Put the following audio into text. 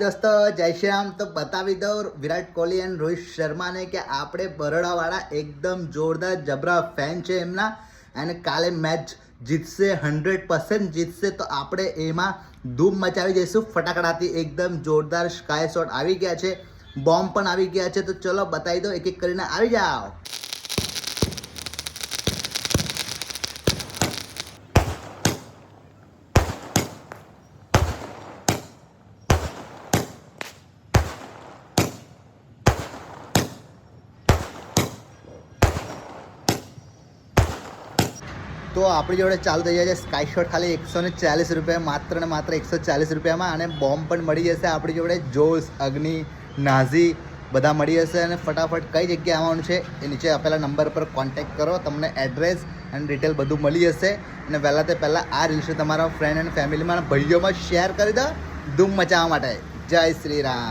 દોસ્તો જય શ્રી રામ. તો બતાવી દઉં વિરાટ કોહલી એન્ડ રોહિત શર્માને કે આપણે બરોડાવાળા એકદમ જોરદાર જબરા ફેન છે એમના, અને કાલે મેચ જીતશે, 100% જીતશે. તો આપણે એમાં ધૂમ મચાવી દઈશું ફટાકડાથી. એકદમ જોરદાર સ્કાય શોટ આવી ગયા છે, બોમ્બ પણ આવી ગયા છે. તો ચલો બતાવી દો, એક એક કરીને આવી જાઓ. તો આપણી જોડે ચાલુ થઈ જાય છે સ્કાય શોટ ખાલી 140 રૂપિયા, માત્ર ને માત્ર 140 રૂપિયામાં. અને બોમ્બ પણ મળી જશે આપણી જોડે. જોશ, અગ્નિ, નાઝી બધા મળી જશે. અને ફટાફટ કઈ જગ્યાએ આવવાનું છે એ નીચે આપેલા નંબર પર કોન્ટેક્ટ કરો, તમને એડ્રેસ અને ડિટેલ બધું મળી જશે. અને વહેલા તે પહેલાં આ રીલ્સ તમારા ફ્રેન્ડ અને ફેમિલીમાં ભાઈઓમાં શેર કરી દો ધૂમ મચાવવા માટે. જય શ્રી રામ.